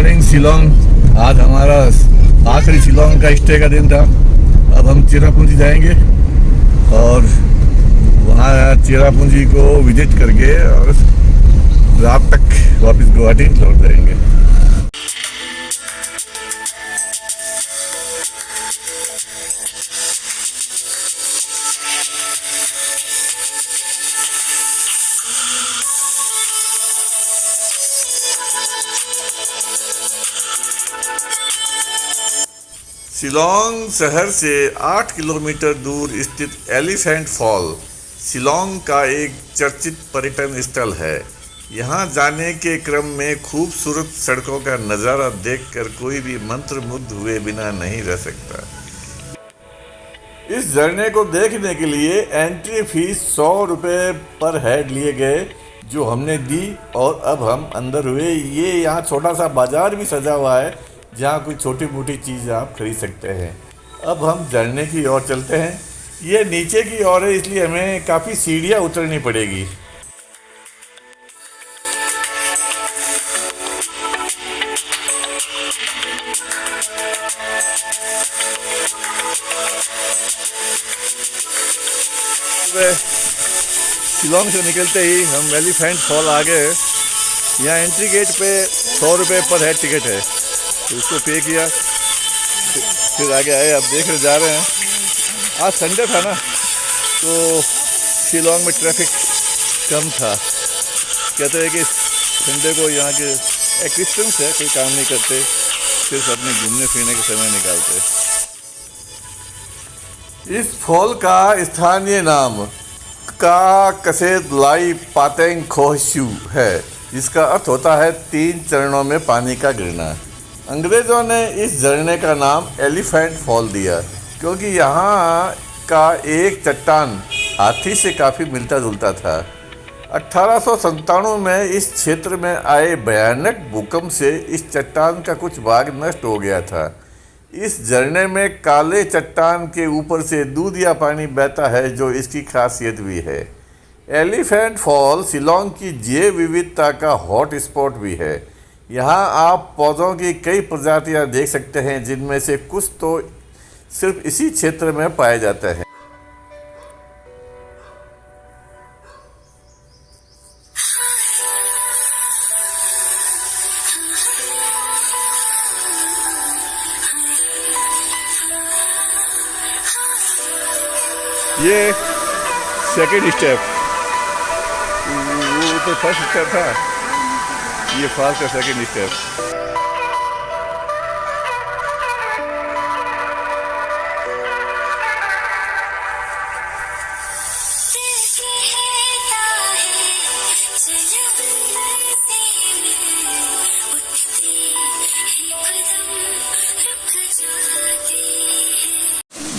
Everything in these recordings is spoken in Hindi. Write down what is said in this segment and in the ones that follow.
मॉर्निंग शिलोंग। आज हमारा आखिरी शिलोंग का स्टे का दिन था। अब हम चेरापूंजी जाएंगे और वहाँ चेरापूंजी को विजिट करके और रात तक वापस गुवाहाटी लौट जाएंगे। शिलोंग शहर से 8 किलोमीटर दूर स्थित एलिफेंट फॉल शिलोंग का एक चर्चित पर्यटन स्थल है। यहाँ जाने के क्रम में खूबसूरत सड़कों का नज़ारा देखकर कोई भी मंत्रमुग्ध हुए बिना नहीं रह सकता। इस झरने को देखने के लिए एंट्री फीस 100 रुपये पर हेड लिए गए, जो हमने दी और अब हम अंदर हुए। ये यहाँ छोटा सा बाजार भी सजा हुआ है जहाँ कोई छोटी मोटी चीज़ आप खरीद सकते हैं। अब हम झरने की ओर चलते हैं। ये नीचे की ओर है, इसलिए हमें काफ़ी सीढ़ियाँ उतरनी पड़ेगी। शिलोंग से निकलते ही हम एलिफेंट फॉल आ गए। यहाँ एंट्री गेट पे 100 रुपये पर हेड टिकट है, तो उसको पे किया, फिर आगे आए। अब देख रहे जा रहे हैं। आज संडे था ना, तो शिलोंग में ट्रैफिक कम था। कहते हैं कि संडे को यहाँ के एक क्रिश्चियंस है, कोई काम नहीं करते, सिर्फ अपने घूमने फिरने के समय निकालते। इस फॉल का स्थानीय नाम का कसेद लाई पातेंग खोहशू है, जिसका अर्थ होता है 3 चरणों में पानी का गिरना। अंग्रेज़ों ने इस झरने का नाम एलिफेंट फॉल दिया क्योंकि यहाँ का एक चट्टान हाथी से काफ़ी मिलता जुलता था। 1897 में इस क्षेत्र में आए भयानक भूकंप से इस चट्टान का कुछ भाग नष्ट हो गया था। इस झरने में काले चट्टान के ऊपर से दूध या पानी बहता है, जो इसकी खासियत भी है। एलिफेंट फॉल शिलोंग की जैव विविधता का हॉट स्पॉट भी है। यहाँ आप पौधों की कई प्रजातियाँ देख सकते हैं, जिनमें से कुछ तो सिर्फ इसी क्षेत्र में पाए जाते हैं। ये सेकंड स्टेप, वो तो फर्स्ट स्टेप था, ये फॉल का सेकंड स्टेप।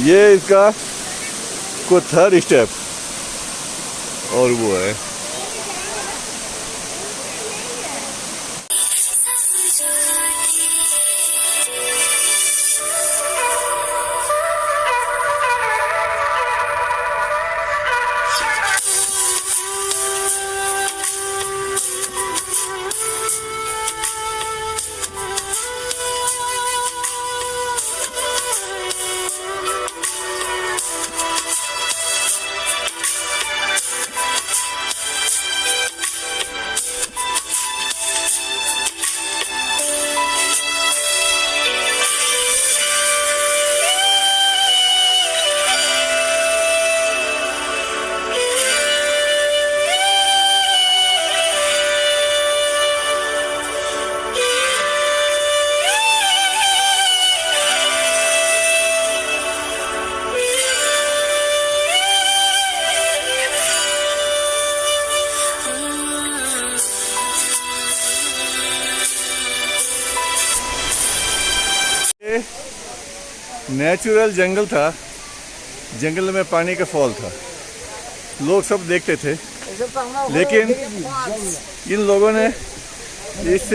ये इसका को थर्ड स्टेप और वो है। नेचुरल जंगल था, जंगल में पानी का फॉल था, लोग सब देखते थे, लेकिन इन लोगों ने इस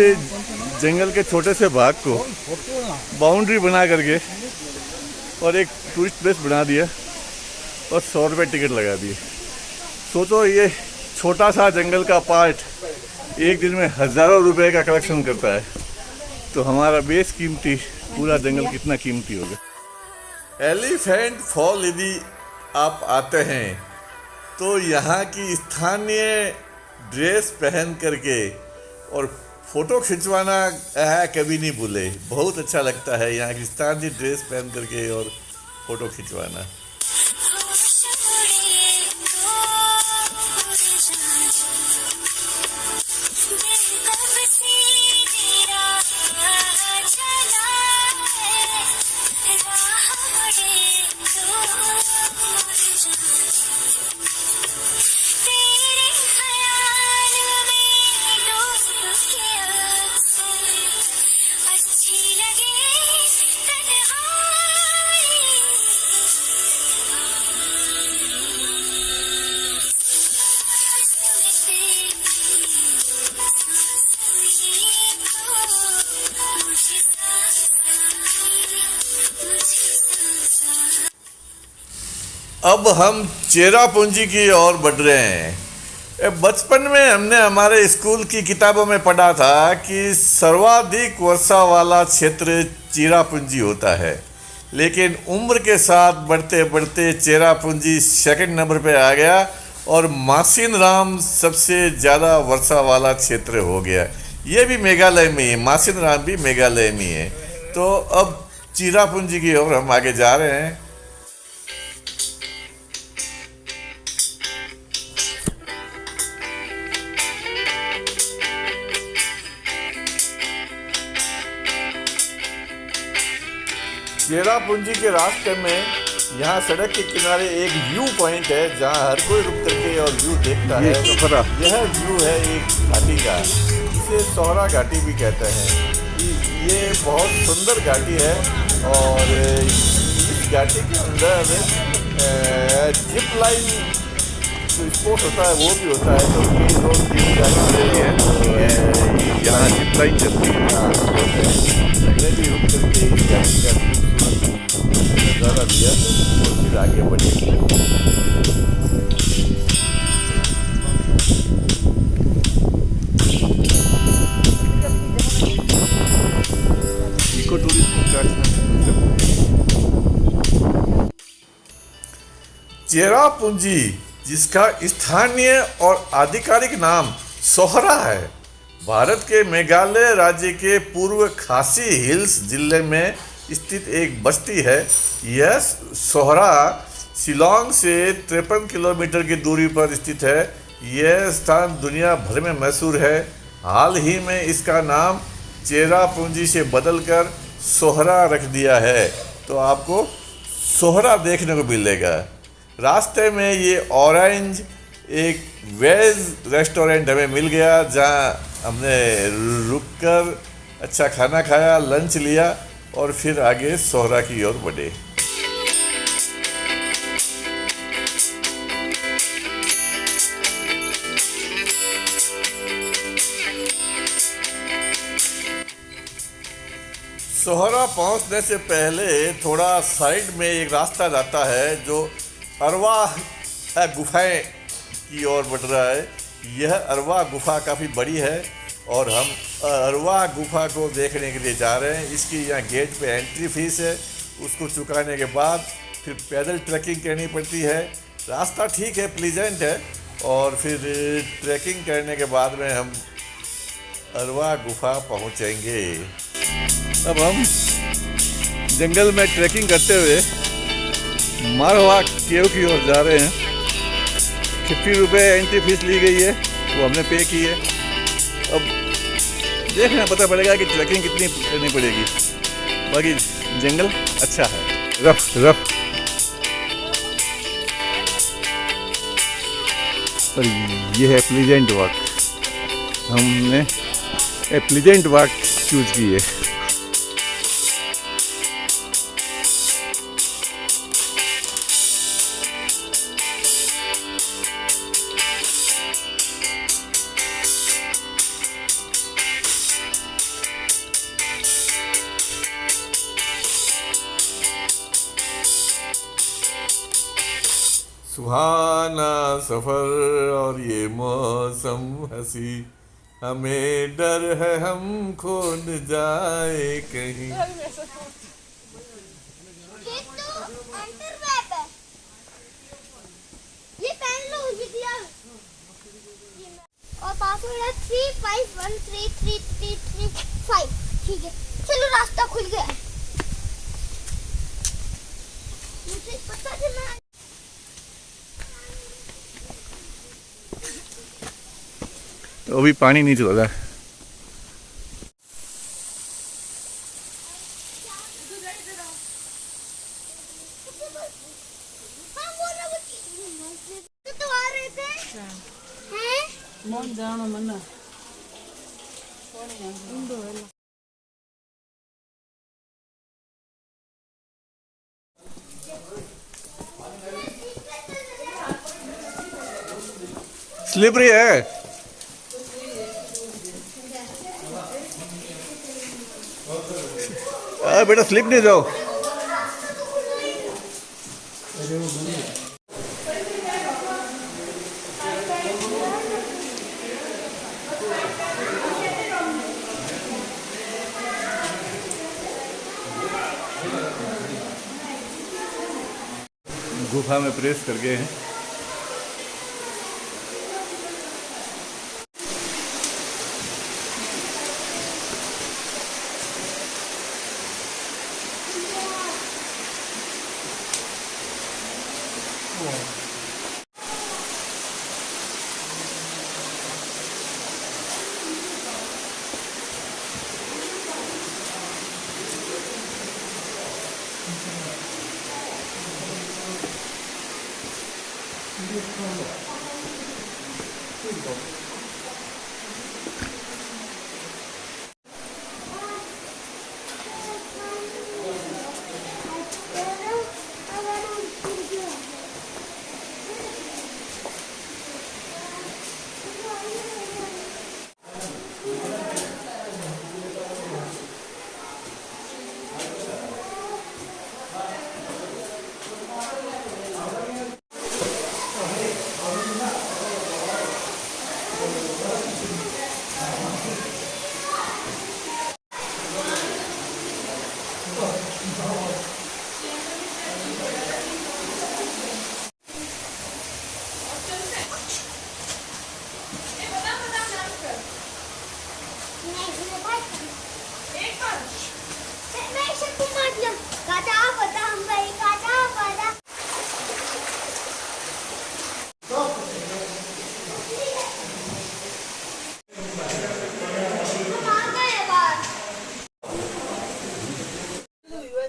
जंगल के छोटे से भाग को बाउंड्री बना करके और एक टूरिस्ट प्लेस बना दिया और 100 रुपये टिकट लगा दिए। सोचो, ये छोटा सा जंगल का पार्ट एक दिन में हज़ारों रुपए का कलेक्शन करता है। तो हमारा बेस कीमती पूरा जंगल कितना कीमती होगा। एलिफेंट फॉल यदि आप आते हैं तो यहाँ की स्थानीय ड्रेस पहन करके और फोटो खिंचवाना कभी नहीं भूले। बहुत अच्छा लगता है यहाँ की स्थानीय ड्रेस पहन करके और फोटो खिंचवाना। अब हम चेरापूंजी की ओर बढ़ रहे हैं। बचपन में हमने हमारे स्कूल की किताबों में पढ़ा था कि सर्वाधिक वर्षा वाला क्षेत्र चेरापूंजी होता है, लेकिन उम्र के साथ बढ़ते बढ़ते चेरापूंजी सेकंड नंबर पे आ गया और मासिनराम सबसे ज़्यादा वर्षा वाला क्षेत्र हो गया। ये भी मेघालय में है, मासिनराम भी मेघालय में है। तो अब चेरापूंजी की ओर हम आगे जा रहे हैं। चेरापूंजी के रास्ते में यहाँ सड़क के किनारे एक व्यू पॉइंट है जहाँ हर कोई रुक करके और व्यू देखता है। यह व्यू है एक घाटी का, इसे सोहरा घाटी भी कहते हैं। ये बहुत सुंदर घाटी है और इस घाटी के अंदर जिप लाइन जो स्पोर्ट होता है वो भी होता है। तो कई लोग जिस घाटी है यहाँ जिप लाइन चलती है। मैंने भी रुक करके इस घाटी का नज़ारा लिया और फिर आगे बढ़े। इको टूरिज्म चेरापूंजी, जिसका स्थानीय और आधिकारिक नाम सोहरा है, भारत के मेघालय राज्य के पूर्व खासी हिल्स जिले में स्थित एक बस्ती है। यह सोहरा शिलांग से 53 किलोमीटर की दूरी पर स्थित है। यह स्थान दुनिया भर में मशहूर है। हाल ही में इसका नाम चेरापूंजी से बदलकर सोहरा रख दिया है, तो आपको सोहरा देखने को मिलेगा। रास्ते में ये ऑरेंज एक वेज रेस्टोरेंट हमें मिल गया, जहाँ हमने रुककर अच्छा खाना खाया, लंच लिया और फिर आगे सोहरा की ओर बढ़े। सोहरा पहुंचने से पहले थोड़ा साइड में एक रास्ता जाता है जो अरवाह गुफाएं की ओर बढ़ रहा है। यह अरवाह गुफा काफ़ी बड़ी है और हम अरवाह गुफा को देखने के लिए जा रहे हैं। इसकी यहाँ गेट पे एंट्री फीस है, उसको चुकाने के बाद फिर पैदल ट्रैकिंग करनी पड़ती है। रास्ता ठीक है, प्लीजेंट है और फिर ट्रैकिंग करने के बाद में हम अरवाह गुफा पहुँचेंगे। अब हम जंगल में ट्रैकिंग करते हुए मारवा केव की ओर जा रहे हैं। 50 रुपये एंट्री फीस ली गई है, वो हमने पे की है। अब देखना पता पड़ेगा कि ट्रैकिंग कितनी करनी पड़ेगी। बाकी जंगल अच्छा है, रफ और ये है प्लीजेंट वॉक। हमने प्लीजेंट वॉक चूज की है। सुहाना सफ़र और ये मौसम हंसी, हमें डर है हम खो न जाए कहीं। ये तो अंडरवेयर है। ये पहन लो, ये दिया। और पासवर्ड है 35133335। ठीक है, चलो रास्ता खुल गया है। मुझे पता चला। अभी पानी नहीं चल रहा है। हाँ, वो ना वो तो आ रहे थे हैं। मोन जानो मना उंडो ಎಲ್ಲ स्लिपरी है। बेटा स्लिप नहीं जाओ। गुफा में प्रेस कर गए हैं।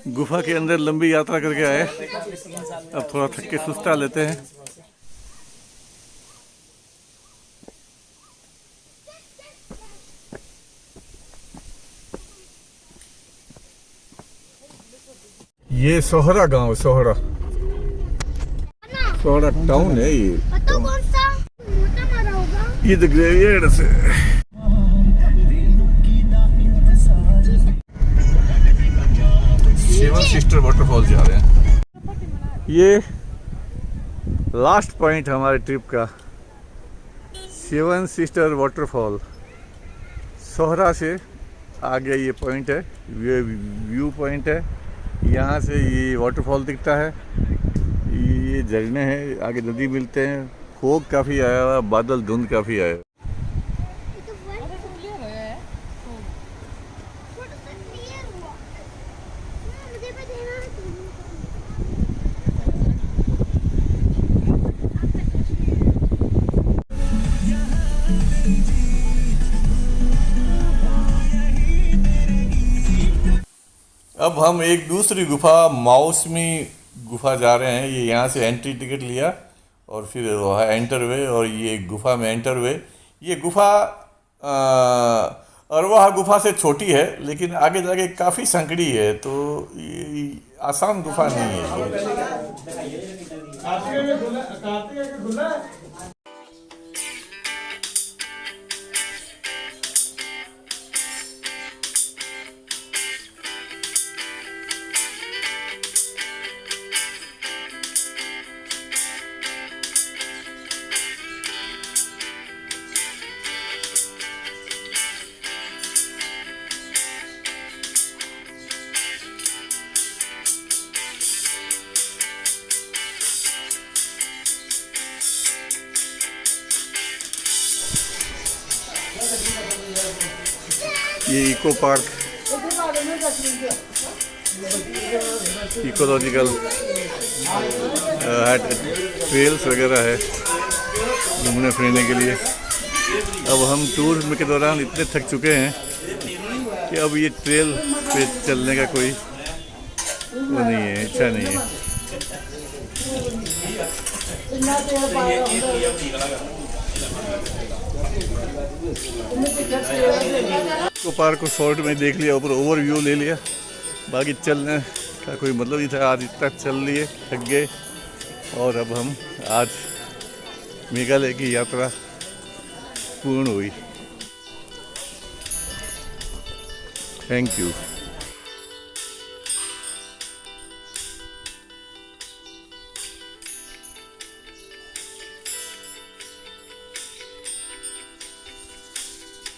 गुफा के अंदर लंबी यात्रा करके आए, अब थोड़ा थक के सुस्ता लेते हैं। ये सोहरा गांव, सोहरा सोहरा टाउन है ये। पता कौन सा मोटा मारा होगा? ये तो ग्रेवियर्ड से। सेवन सिस्टर वाटरफॉल जा रहे हैं। ये लास्ट पॉइंट हमारे ट्रिप का, सेवन सिस्टर वाटरफॉल। सोहरा से आगे ये पॉइंट है, व्यू पॉइंट है। यहाँ से ये वाटरफॉल दिखता है, ये झरने हैं, आगे नदी मिलते हैं। फोग काफ़ी आया हुआ, बादल धुंध काफ़ी आया। अब हम एक दूसरी गुफा, मौसमी गुफा जा रहे हैं। ये यहाँ से एंट्री टिकट लिया और फिर वहाँ एंटर हुए, और ये गुफा में एंटर हुए। ये गुफा अरवाह गुफा से छोटी है, लेकिन आगे जाके काफ़ी संकड़ी है, तो ये आसान गुफा नहीं है। ये इको पार्क, इकोलॉजिकल ट्रेल्स वगैरह है घूमने फिरने के लिए। अब हम टूर के दौरान इतने थक चुके हैं कि अब ये ट्रेल पे चलने का कोई वो नहीं है, इच्छा नहीं है। तो पार्क को शॉर्ट में देख लिया, ऊपर ओवरव्यू ले लिया, बाकी चलने का कोई मतलब नहीं था। आज इतना चल लिए, थक गए, और अब हम आज मेघालय की यात्रा पूर्ण हुई। Thank you.